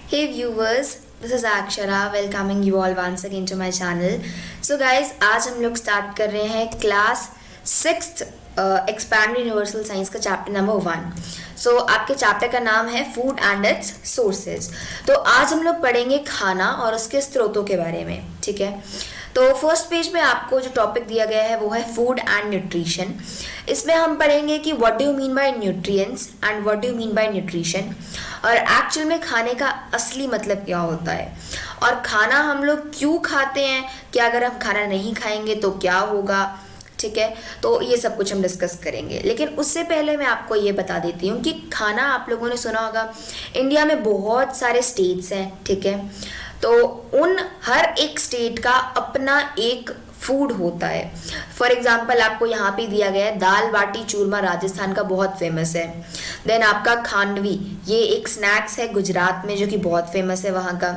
Hey viewers, this is Akshara welcoming you all once again to my channel. So guys, आज हम लोग start कर रहे हैं class 6th expand universal science का चैप्टर नंबर 1. सो आपके चैप्टर का नाम है फूड एंड इट्स सोर्सेज. तो आज हम लोग पढ़ेंगे खाना और उसके स्रोतों के बारे में. ठीक है, तो फर्स्ट पेज में आपको जो टॉपिक दिया गया है वो है फूड एंड न्यूट्रिशन. इसमें हम पढ़ेंगे कि what do you mean by nutrients and what do you mean by nutrition, और एक्चुअल में खाने का असली मतलब क्या होता है, और खाना हम लोग क्यों खाते हैं, कि अगर हम खाना नहीं खाएंगे तो क्या होगा. ठीक है, तो ये सब कुछ हम डिस्कस करेंगे. लेकिन उससे पहले मैं आपको ये बता देती हूँ कि खाना आप लोगों ने सुना होगा, इंडिया में बहुत सारे स्टेट्स हैं. ठीक है, तो उन हर एक स्टेट का अपना एक फूड होता है. फॉर एग्जाम्पल आपको यहाँ पे दिया गया है दाल बाटी चूरमा, राजस्थान का बहुत फेमस है. देन आपका खांडवी, ये एक स्नैक्स है गुजरात में जो कि बहुत फेमस है वहाँ का.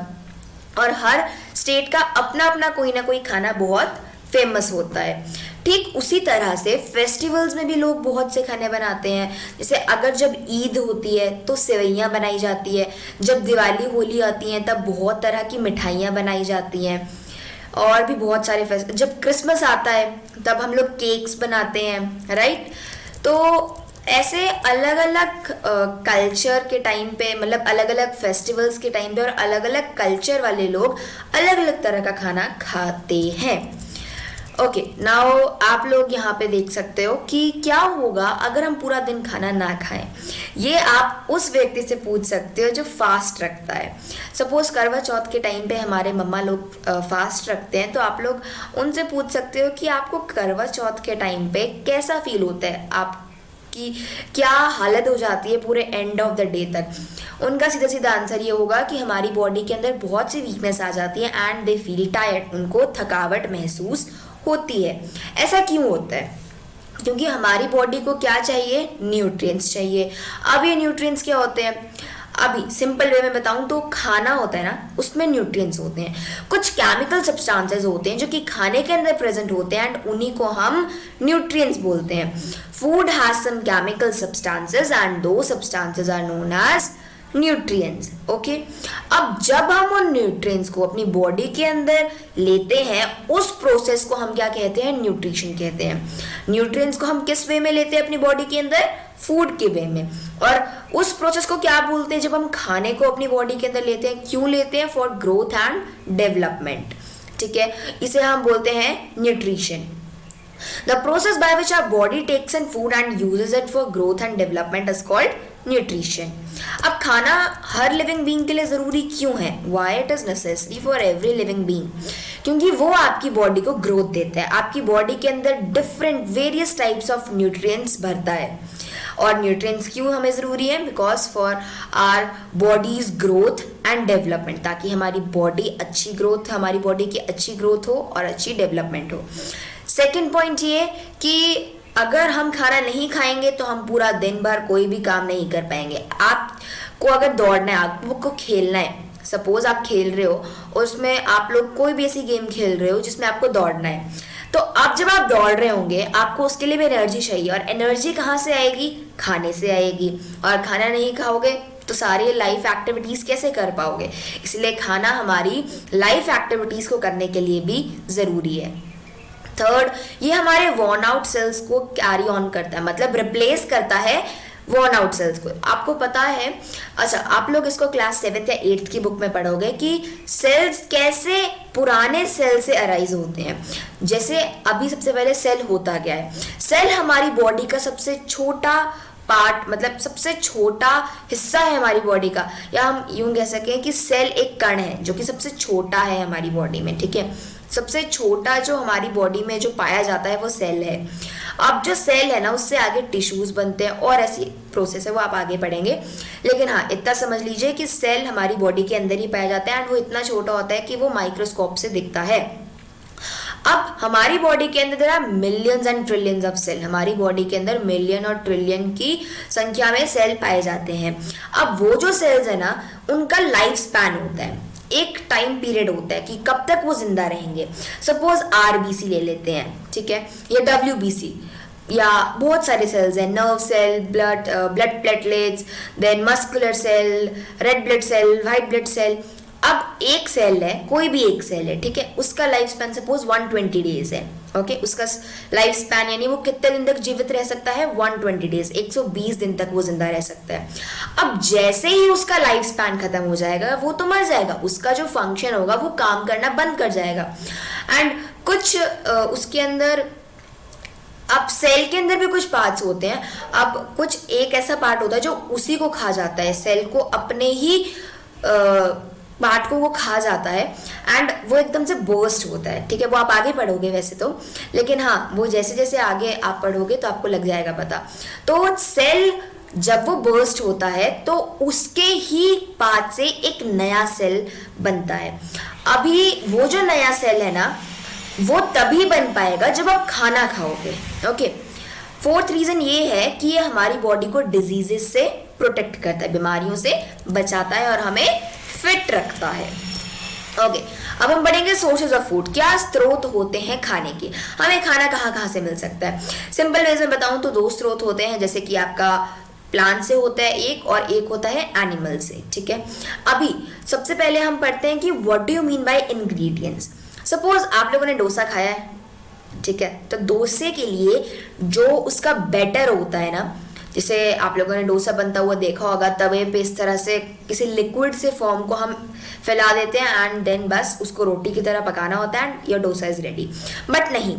और हर स्टेट का अपना अपना कोई ना कोई खाना बहुत फेमस होता है. ठीक उसी तरह से फेस्टिवल्स में भी लोग बहुत से खाने बनाते हैं. जैसे अगर जब ईद होती है तो सेवइयाँ बनाई जाती है, जब दिवाली होली आती है तब बहुत तरह की मिठाइयाँ बनाई जाती हैं, और भी बहुत सारे जब क्रिसमस आता है तब हम लोग केक्स बनाते हैं, राइट. तो ऐसे अलग अलग कल्चर के टाइम पे, मतलब अलग अलग फेस्टिवल्स के टाइम पे और अलग अलग कल्चर वाले लोग अलग अलग तरह का खाना खाते हैं. ओके, नाउ आप लोग यहाँ पे देख सकते हो कि क्या होगा अगर हम पूरा दिन खाना ना खाएं. ये आप उस व्यक्ति से पूछ सकते हो जो फास्ट रखता है. सपोज करवा चौथ के टाइम पे हमारे मम्मा लोग फास्ट रखते हैं, तो आप लोग उनसे पूछ सकते हो कि आपको करवा चौथ के टाइम पे कैसा फील होता है, आपकी क्या हालत हो जाती है पूरे एंड ऑफ द डे तक. उनका सीधा सीधा आंसर ये होगा कि हमारी बॉडी के अंदर बहुत सी वीकनेस आ जाती है एंड दे फील टायर्ड, उनको थकावट महसूस होती है. ऐसा क्यों होता है? क्योंकि हमारी बॉडी को क्या चाहिए, न्यूट्रिएंट्स चाहिए. अब ये न्यूट्रिएंट्स क्या होते हैं, अभी सिंपल वे में बताऊं तो खाना होता है ना, उसमें न्यूट्रिएंट्स होते हैं. कुछ केमिकल सब्सटेंसेस होते हैं जो कि खाने के अंदर प्रेजेंट होते हैं एंड उन्हीं को हम न्यूट्रिएंट्स बोलते हैं. Food has some chemical substances and those substances are known as nutrients. Okay, अब जब हम उन न्यूट्रिएंट्स को अपनी बॉडी के अंदर लेते हैं, उस प्रोसेस को हम क्या कहते हैं, न्यूट्रिशन कहते हैं. न्यूट्रिएंट्स को हम किस वे में लेते हैं अपनी बॉडी के अंदर, फूड के वे में. और उस प्रोसेस को क्या बोलते हैं जब हम खाने को अपनी बॉडी के अंदर लेते हैं, क्यों लेते हैं, फॉर ग्रोथ एंड डेवलपमेंट. ठीक है, इसे हम बोलते हैं nutrition. The process by which our body takes in food and uses it for growth and development is called nutrition. अब खाना हर लिविंग बीइंग के लिए ज़रूरी क्यों है? Why it is necessary for every living being? क्योंकि वो आपकी बॉडी को ग्रोथ देता है. आपकी बॉडी के अंदर different various types of nutrients भरता है. और न्यूट्रिएंट्स क्यों हमें ज़रूरी है? Because for our bodies growth and development, ताकि हमारी बॉडी अच्छी ग्रोथ, हमारी बॉडी की अच्छी ग्रोथ हो और अच्छी डेवलपमेंट हो. सेकेंड पॉइंट ये कि अगर हम खाना नहीं खाएंगे तो हम पूरा दिन भर कोई भी काम नहीं कर पाएंगे. आपको अगर दौड़ना है, आपको खेलना है, सपोज आप खेल रहे हो, उसमें आप लोग कोई भी ऐसी गेम खेल रहे हो जिसमें आपको दौड़ना है, तो अब जब आप दौड़ रहे होंगे आपको उसके लिए भी एनर्जी चाहिए, और एनर्जी कहाँ से आएगी, खाने से आएगी. और खाना नहीं खाओगे तो सारी लाइफ एक्टिविटीज़ कैसे कर पाओगे? इसलिए खाना हमारी लाइफ एक्टिविटीज़ को करने के लिए भी ज़रूरी है. थर्ड, ये हमारे वॉर्न आउट सेल्स को कैरी ऑन करता है, मतलब रिप्लेस करता है वॉर्न आउट सेल्स को. आपको पता है, अच्छा आप लोग इसको क्लास 7th या 8th की बुक में पढ़ोगे कि सेल्स कैसे पुराने सेल से अराइज होते हैं. जैसे अभी सबसे पहले सेल होता क्या है, सेल हमारी बॉडी का सबसे छोटा पार्ट, मतलब सबसे छोटा हिस्सा है हमारी बॉडी का, या हम यूं कह सकें कि सेल एक कण है जो कि सबसे छोटा है हमारी बॉडी में. ठीक है, सबसे छोटा जो हमारी बॉडी में जो पाया जाता है वो सेल है. अब जो सेल है ना, उससे आगे टिश्यूज बनते हैं और ऐसी प्रोसेस है, वो आप आगे पढ़ेंगे. लेकिन हाँ, इतना समझ लीजिए कि सेल हमारी बॉडी के अंदर ही पाया जाता है एंड वो इतना छोटा होता है कि वो माइक्रोस्कोप से दिखता है. अब हमारी बॉडी के अंदर there are millions and trillions of cell. हमारी बॉडी के अंदर मिलियन और ट्रिलियन की संख्या में सेल पाए जाते हैं. अब वो जो सेल्स है ना, उनका लाइफ स्पैन होता है, एक टाइम पीरियड होता है कि कब तक वो जिंदा रहेंगे. सपोज आरबीसी ले लेते हैं, ठीक है, या डब्ल्यूबीसी, या बहुत सारे सेल्स हैं, nerve cell, blood platelets, then muscular cell, red blood cell, white blood cell. अब एक सेल है, कोई भी एक सेल है, ठीक है, उसका लाइफ स्पैन सपोज 120 डेज है, ओके, उसका लाइफ स्पैन यानी वो कितने दिन तक जीवित रह सकता है, 120 डेज, 120 दिन तक वो जिंदा रह सकता है। अब जैसे ही उसका लाइफ स्पैन खत्म हो जाएगा वो तो मर जाएगा, उसका जो फंक्शन होगा वो काम करना बंद कर जाएगा। एंड कुछ उसके अंदर, अब सेल के अंदर भी कुछ पार्ट्स होते हैं, अब कुछ एक ऐसा पार्ट होता है जो उसी को खा जाता है, सेल को अपने ही पार्ट को वो खा जाता है एंड वो एकदम से बर्स्ट होता है, ठीक है, वो आप आगे पढ़ोगे वैसे तो, लेकिन हाँ वो जैसे जैसे आगे आप पढ़ोगे तो आपको लग जाएगा पता। तो सेल जब वो बर्स्ट होता है तो उसके ही पार्ट से एक नया सेल बनता है। अभी वो जो नया सेल है ना वो तभी बन पाएगा जब आप खाना खाओगे, ओके। फोर्थ रीजन ये है कि ये हमारी बॉडी को डिजीजेस से प्रोटेक्ट करता है, बीमारियों से बचाता है और हमें फिट रखता है, ओके। अब हम पढ़ेंगे सोर्सेज ऑफ फूड, क्या स्रोत होते हैं खाने के, हमें खाना कहाँ कहाँ से मिल सकता है। सिंपल वेज में बताऊं तो 2 स्रोत होते हैं, जैसे कि आपका प्लांट से होता है एक, और एक होता है एनिमल से, ठीक है। अभी सबसे पहले हम पढ़ते हैं कि what do you mean by ingredients. Suppose आप लोगों ने डोसा खाया है, ठीक है, तो डोसे के लिए जो उसका बैटर होता है ना, जैसे आप लोगों ने डोसा बनता हुआ देखा होगा, तवे पे इस तरह से किसी लिक्विड से फॉर्म को हम फैला देते हैं एंड देन बस उसको रोटी की तरह पकाना होता है and your dosa is ready. But नहीं,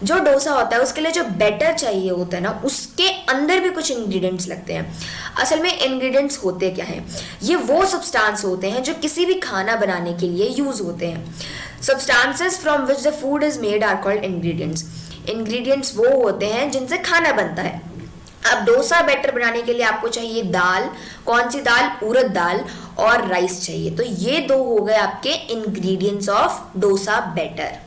जो डोसा होता है उसके लिए जो बैटर चाहिए होता है ना, उसके अंदर भी कुछ इंग्रेडिएंट्स लगते हैं। असल में इंग्रेडिएंट्स होते क्या हैं, ये वो सब्सटेंस होते हैं जो किसी भी खाना बनाने के लिए यूज होते हैं। Substances from which the food is made are called ingredients. Ingredients वो होते हैं जिनसे खाना बनता है। अब डोसा बैटर बनाने के लिए आपको चाहिए दाल, कौन सी दाल, उड़द दाल, और राइस चाहिए। तो ये 2 हो गए आपके इंग्रेडिएंट्स ऑफ डोसा बैटर,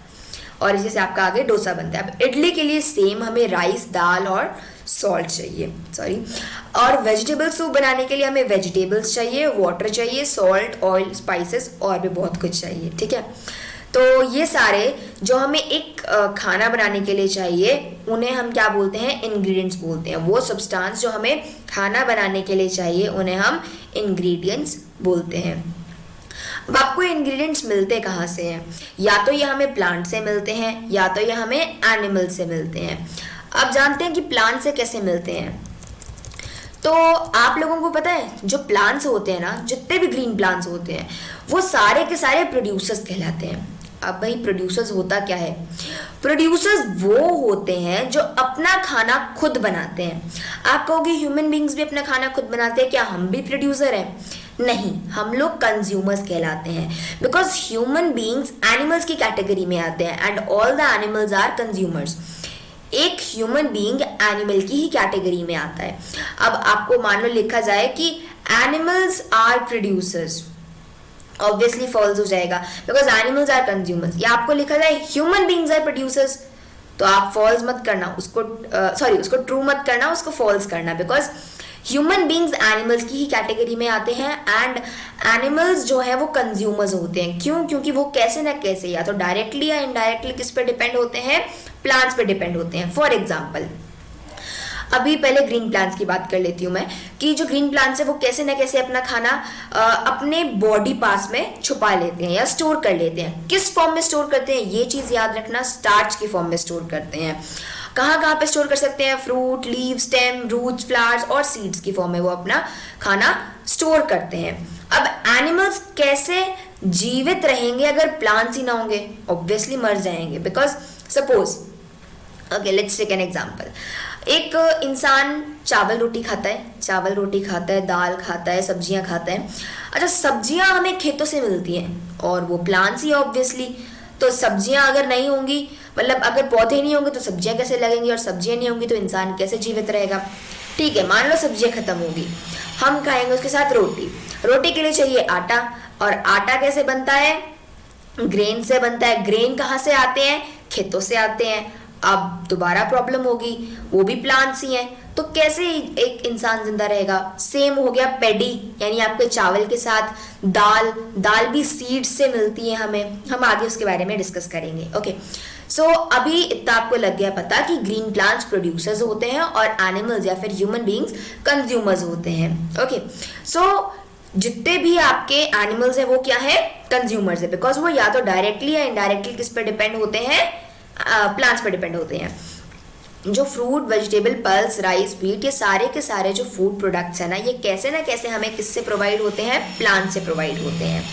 और इसी से आपका आगे डोसा बनता है। अब इडली के लिए सेम, हमें राइस, दाल और सॉल्ट चाहिए, सॉरी। और वेजिटेबल सूप बनाने के लिए हमें वेजिटेबल्स चाहिए, वाटर चाहिए, सॉल्ट, ऑयल, स्पाइसेस और भी बहुत कुछ चाहिए, ठीक है। तो ये सारे जो हमें एक खाना बनाने के लिए चाहिए उन्हें हम क्या बोलते हैं, इंग्रेडिएंट्स बोलते हैं। वो सब्सटेंस जो हमें खाना बनाने के लिए चाहिए उन्हें हम इंग्रेडिएंट्स बोलते हैं। अब आपको इंग्रेडिएंट्स मिलते कहाँ से हैं, या तो ये हमें प्लांट से मिलते हैं या तो ये हमें एनिमल से मिलते हैं। अब जानते हैं कि प्लांट से कैसे मिलते हैं। तो आप लोगों को पता है जो प्लांट्स होते हैं ना, जितने भी ग्रीन प्लांट्स होते हैं वो सारे के सारे प्रोड्यूसर्स कहलाते हैं। अब भाई प्रोड्यूसर्स होता क्या है, प्रोड्यूसर्स वो होते हैं जो अपना खाना खुद बनाते हैं। आप कहोगे ह्यूमन बींग्स भी अपना खाना खुद बनाते हैं, क्या हम भी प्रोड्यूसर हैं? नहीं, हम लोग कंज्यूमर्स कहलाते हैं, बिकॉज ह्यूमन बींग्स एनिमल्स की कैटेगरी में आते हैं and all the animals are consumers. एक ह्यूमन बीइंग एनिमल की ही कैटेगरी में आता है। अब आपको मान लो लिखा जाए कि animals are producers, obviously false हो जाएगा बिकॉज एनिमल्स आर कंज्यूमर्स। या आपको लिखा जाए ह्यूमन बीइंग्स आर प्रोड्यूसर्स, तो आप फॉल्स मत करना उसको, उसको ट्रू मत करना, उसको फॉल्स करना, बिकॉज ह्यूमन बींग्स एनिमल्स की ही कैटेगरी में आते हैं एंड एनिमल्स जो है वो कंज्यूमर्स होते हैं। क्यों? क्योंकि वो कैसे ना कैसे या तो डायरेक्टली या इनडायरेक्टली किस पे डिपेंड होते हैं, प्लांट्स पे डिपेंड होते हैं। फॉर एग्जाम्पल अभी पहले ग्रीन प्लांट्स की बात कर लेती हूँ मैं, कि जो ग्रीन प्लांट्स है वो कैसे ना कैसे अपना खाना अपने बॉडी पार्ट्स में छुपा लेते हैं या स्टोर कर लेते हैं। किस फॉर्म में स्टोर करते हैं ये चीज याद रखना, स्टार्च की फॉर्म में स्टोर करते हैं। कहाँ कहाँ पे स्टोर कर सकते हैं? Fruit, leave, stem, roots, flowers और सीड्स की फॉर्म में वो अपना खाना स्टोर करते हैं। अब एनिमल्स कैसे जीवित रहेंगे अगर प्लांट्स ही ना होंगे? ऑब्वियसली मर जाएंगे, because suppose okay let's take an example. एक इंसान चावल रोटी खाता है, दाल खाता है, सब्जियां खाता है। अच्छा, सब्जियां हमें खेतों से मिलती हैं और वो प्लांट्स ही ऑब्वियसली। तो सब्जियां अगर नहीं होंगी, मतलब अगर पौधे नहीं होंगे तो सब्जियां कैसे लगेंगी, और सब्जियां नहीं होंगी तो इंसान कैसे जीवित रहेगा? ठीक है, मान लो सब्जियां खत्म होगी, हम खाएंगे उसके साथ रोटी। रोटी के लिए चाहिए आटा, और आटा कैसे बनता है? ग्रेन से बनता है। ग्रेन कहाँ से आते हैं? खेतों से आते हैं। अब दोबारा प्रॉब्लम होगी, वो भी प्लांट्स ही हैं, तो कैसे एक इंसान जिंदा रहेगा? सेम हो गया पैडी, यानी आपके चावल के साथ दाल भी सीड्स से मिलती है हमें, हम आगे उसके बारे में डिस्कस करेंगे। ओके, सो अभी इतना आपको लग गया पता कि ग्रीन प्लांट्स प्रोड्यूसर्स होते हैं और एनिमल्स या फिर ह्यूमन बीइंग्स कंज्यूमर्स होते हैं। ओके, सो जितने भी आपके एनिमल्स हैं वो क्या है, कंज्यूमर्स है, बिकॉज वो या तो डायरेक्टली या इनडायरेक्टली किस पर डिपेंड होते हैं, प्लांट्स पर डिपेंड होते हैं। जो fruit, vegetable, pulse, rice, wheat, ये सारे के सारे जो फूड प्रोडक्ट्स हैं ना, ये कैसे ना कैसे हमें किससे प्रोवाइड होते हैं, प्लांट से प्रोवाइड होते हैं।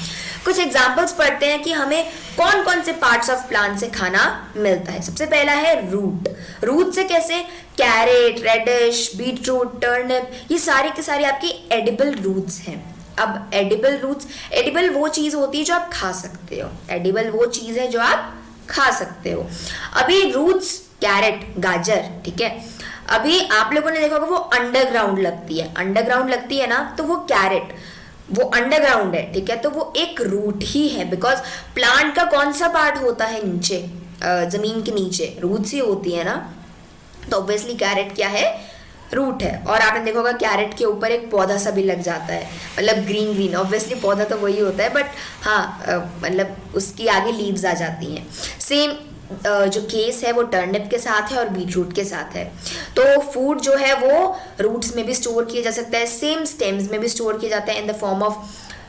कुछ एग्जांपल्स पढ़ते हैं कि हमें कौन कौन से पार्ट्स ऑफ प्लांट से खाना मिलता है। सबसे पहला है रूट। रूट से कैसे, कैरेट, रेडिश, बीटरूट, टर्निप, ये सारे के सारे आपके एडिबल रूट्स हैं। अब एडिबल रूट्स, एडिबल वो चीज होती है जो आप खा सकते हो, एडिबल वो चीज है जो आप खा सकते हो। अभी रूट्स, कैरेट, गाजर, ठीक है, अभी आप लोगों ने देखा होगा वो अंडरग्राउंड लगती है, अंडरग्राउंड लगती है ना, तो वो कैरेट वो अंडरग्राउंड है, ठीक है, तो वो एक रूट ही है। बिकॉज प्लांट का कौन सा पार्ट होता है नीचे, जमीन के नीचे रूट्स ही होती है ना, तो ऑब्वियसली कैरेट क्या है, रूट है। और आपने देखा होगा कैरेट के ऊपर एक पौधा सा भी लग जाता है, मतलब ग्रीन ग्रीन, ऑब्वियसली पौधा तो वही होता है, बट हाँ मतलब उसकी आगे लीव्स आ जाती हैं। सेम जो केस है वो टर्निप के साथ है और बीटरूट के साथ है। तो फूड जो है वो रूट्स में भी स्टोर किया जा सकता है, सेम स्टेम्स में भी स्टोर किया जाता है in the form of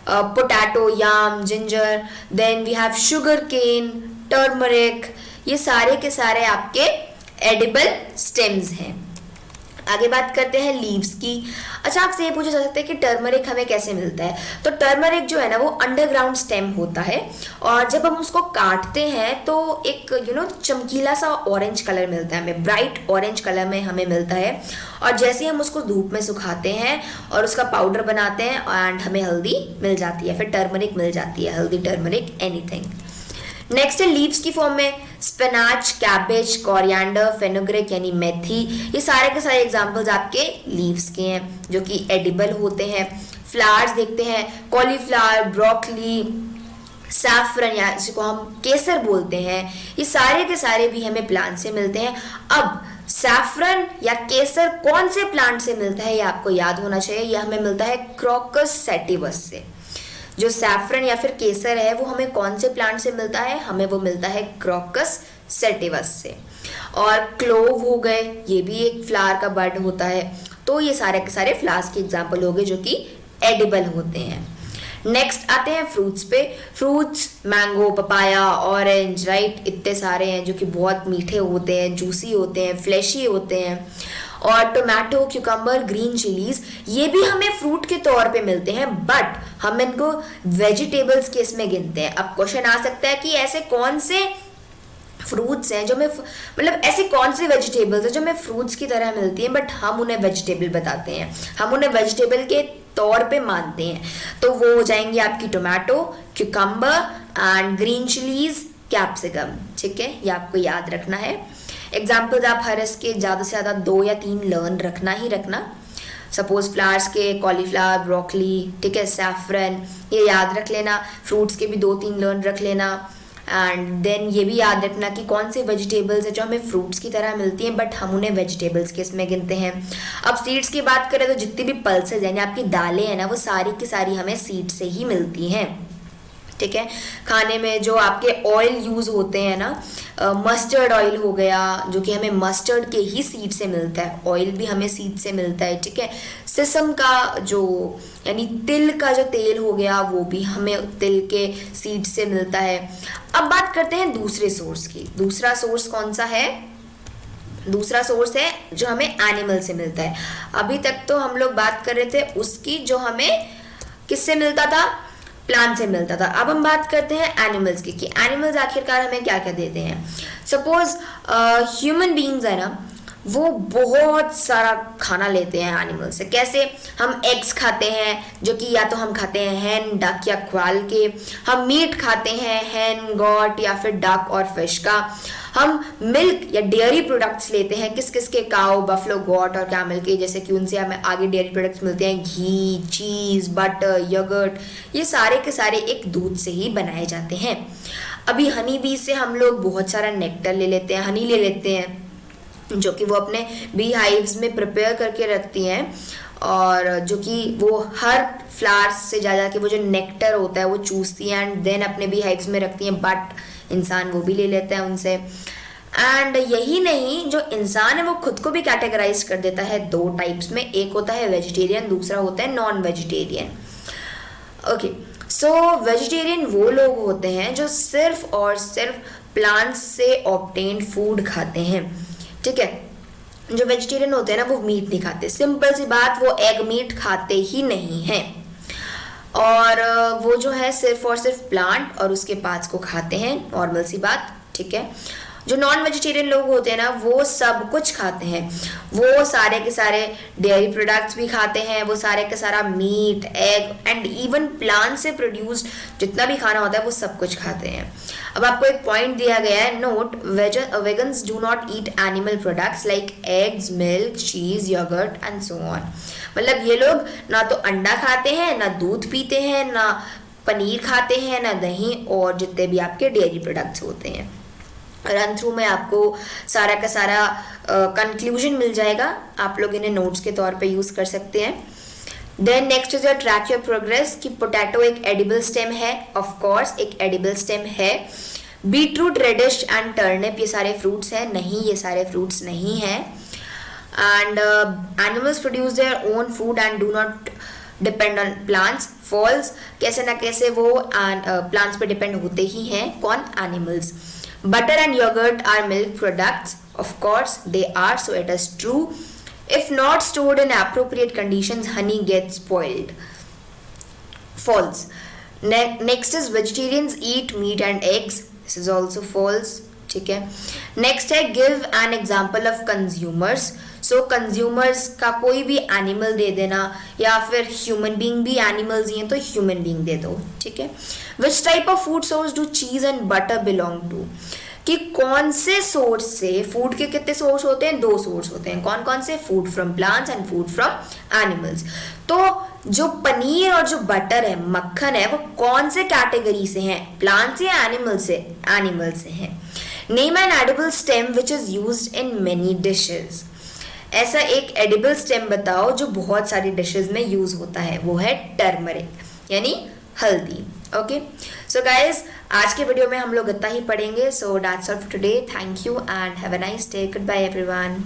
potato, yam, ginger, then we have sugar cane, turmeric, ये सारे के सारे आपके एडिबल स्टेम्स हैं। आगे बात करते हैं लीव्स की। अच्छा, आपसे ये पूछा जा सकता है कि टर्मरिक हमें कैसे मिलता है, तो टर्मरिक जो है ना वो अंडरग्राउंड स्टेम होता है और जब हम उसको काटते हैं तो एक चमकीला सा ऑरेंज कलर मिलता है हमें, ब्राइट ऑरेंज कलर में हमें मिलता है। और जैसे हम उसको धूप में सुखाते हैं और उसका पाउडर बनाते हैं एंड हमें हल्दी मिल जाती है, फिर टर्मरिक मिल जाती है, हल्दी, टर्मरिक, एनीथिंग। नेक्स्ट है लीव्स की फॉर्म में स्पिनाच, कैबेज, कोरिएंडर, फेनुग्रीक यानी मेथी, ये सारे के सारे एग्जांपल्स आपके लीव्स के हैं जो कि एडिबल होते हैं। फ्लावर्स देखते हैं, कॉलीफ्लावर, ब्रोकली, सैफरन या जिसको हम केसर बोलते हैं, ये सारे के सारे भी हमें प्लांट से मिलते हैं। अब सैफरन या केसर कौन से प्लांट से मिलता है ये आपको याद होना चाहिए, यह हमें मिलता है क्रोकस सैटिवस से। जो सैफरन या फिर केसर है वो हमें कौन से प्लांट से मिलता है, हमें वो मिलता है क्रोकस सैटिवस से। और क्लोव हो गए, ये भी एक फ्लावर का बर्ड होता है। तो ये सारे के सारे फ्लावर्स के एग्जाम्पल हो गए जो कि एडिबल होते हैं। नेक्स्ट आते हैं फ्रूट्स पे। Fruits mango, papaya, orange, right, इतने सारे हैं जो कि बहुत मीठे होते हैं, जूसी होते हैं, फ्लैशी होते हैं। और टोमेटो, क्यूकम्बर, ग्रीन चिलीज, ये भी हमें फ्रूट के तौर पे मिलते हैं, बट हम इनको वेजिटेबल्स के इसमें गिनते हैं। अब क्वेश्चन आ सकता है कि ऐसे कौन से फ्रूट्स हैं जो में मतलब ऐसे कौन से वेजिटेबल्स हैं जो हमें फ्रूट्स की तरह मिलती हैं बट हम उन्हें वेजिटेबल बताते हैं, हम उन्हें वेजिटेबल के तौर पे मानते हैं। तो वो हो जाएंगे आपकी tomato, cucumber and green chillies, capsicum, ठीक है, ये आपको याद रखना है। एग्जाम्पल्स आप हर इसके ज़्यादा से ज़्यादा 2 या 3 लर्न रखना ही रखना। सपोज फ्लावर्स के कॉलीफ्लावर, ब्रोकली, ठीक है, सैफरन, ये याद रख लेना। फ्रूट्स के भी 2-3 लर्न रख लेना। एंड देन ये भी याद रखना कि कौन से वेजिटेबल्स है जो हमें फ्रूट्स की तरह मिलती हैं बट हम उन्हें वेजिटेबल्स के इसमें गिनते हैं। अब सीड्स की बात करें तो जितनी भी पल्सेज यानी आपकी दालें हैं ना वो सारी की सारी हमें सीड से ही मिलती हैं, ठीक है। खाने में जो आपके ऑयल यूज़ होते हैं ना, मस्टर्ड ऑयल हो गया जो कि हमें मस्टर्ड के ही सीड से मिलता है, ऑयल भी हमें सीड से मिलता है, ठीक है। सिसम का जो यानी तिल का जो तेल हो गया वो भी हमें तिल के सीड से मिलता है। अब बात करते हैं दूसरे सोर्स की। दूसरा सोर्स कौन सा है? दूसरा सोर्स है जो हमें एनिमल से मिलता है। अभी तक तो हम लोग बात कर रहे थे उसकी जो हमें किससे मिलता था, प्लांट से मिलता था। अब हम बात करते हैं एनिमल्स की कि एनिमल्स आखिरकार हमें क्या क्या देते हैं। सपोज ह्यूमन बीइंग्स है ना, वो बहुत सारा खाना लेते हैं एनिमल से। कैसे? हम एग्स खाते हैं जो कि या तो हम खाते हैं हैन, डक या क्वाल के। हम मीट खाते हैं हैन, गॉट या फिर डक और फिश का। हम मिल्क या डेयरी प्रोडक्ट्स लेते हैं किस किस के, काउ, बफलो, गॉट और कैमल के, जैसे कि उनसे हमें आगे डेयरी प्रोडक्ट्स मिलते हैं, घी, चीज़, बटर, योगर्ट, ये सारे के सारे एक दूध से ही बनाए जाते हैं। अभी हनी बी से हम लोग बहुत सारा नेक्टर ले लेते हैं, हनी ले लेते हैं जो कि वो अपने बी हाइव्स में प्रिपेयर करके रखती हैं और जो कि वो हर फ्लावर्स से जा के वो जो नेक्टर होता है वो चूसती हैं एंड देन अपने बी हाइव्स में रखती हैं, बट इंसान वो भी ले लेता है उनसे। एंड यही नहीं, जो इंसान है वो खुद को भी कैटेगराइज कर देता है दो टाइप्स में, एक होता है वेजिटेरियन, दूसरा होता है नॉन वेजिटेरियन। ओके, सो वेजिटेरियन वो लोग होते हैं जो सिर्फ और सिर्फ प्लांट्स से ऑब्टेन्ड फूड खाते हैं, ठीक है। जो वेजिटेरियन होते हैं ना वो मीट नहीं खाते, सिंपल सी बात, वो एग मीट खाते ही नहीं हैं। और वो जो है सिर्फ और सिर्फ प्लांट और उसके पार्ट्स को खाते हैं, नॉर्मल सी बात, ठीक है। जो नॉन वेजिटेरियन लोग होते हैं ना वो सब कुछ खाते हैं, वो सारे के सारे डेयरी प्रोडक्ट्स भी खाते हैं, वो सारे का सारा meat, egg and even plant से प्रोड्यूस्ड जितना भी खाना होता है वो सब कुछ खाते हैं। अब आपको एक पॉइंट दिया गया है, note, vegans do not eat animal products like eggs, milk, चीज, योगर्ट एंड सो ऑन। मतलब ये लोग ना तो अंडा खाते हैं, ना दूध पीते हैं, ना पनीर खाते हैं, ना दही, और जितने भी आपके डेयरी प्रोडक्ट्स होते हैं। रन थ्रू में आपको सारा का सारा कंक्लूजन मिल जाएगा, आप लोग इन्हें नोट्स के तौर पे यूज कर सकते हैं। Then next is track your progress, कि पोटैटो एक एडिबल स्टेम है, ऑफ कोर्स एक एडिबल स्टेम है। बीटरूट, रेडिश एंड टर्निप ये सारे फ्रूट्स हैं, नहीं ये सारे फ्रूट्स नहीं हैं। And animals produce their own food and do not depend on plants, false, कैसे ना कैसे वो प्लांट्स पे डिपेंड होते ही हैं, कौन, animals. Butter and yogurt are milk products. Of course, they are, so it is true. If not stored in appropriate conditions, honey gets spoiled. False. Next is vegetarians eat meat and eggs. This is also false. ठीक है। Next है give an example of consumers. So consumers का कोई भी animal दे देना, या फिर human being भी एनिमल्स ही हैं तो ह्यूमन बींग दे दो, ठीक है। Which type of food source do चीज एंड बटर बिलोंग टू, कि कौन से सोर्स से, फूड के कितने सोर्स होते हैं, दो सोर्स होते हैं, कौन कौन से, food from plants and food from animals. तो जो पनीर और जो बटर है, मक्खन है, वो कौन से कैटेगरी से हैं, प्लांट्स या एनिमल से, एनिमल से हैं। Name an edible stem which is used in many dishes. ऐसा एक एडिबल स्टेम बताओ जो बहुत सारी डिशेज में यूज होता है, वो है टर्मरिक यानी हल्दी। ओके, सो गाइज आज के वीडियो में हम लोग इतना ही पढ़ेंगे। So that's all for today, thank you and have a nice day, goodbye everyone.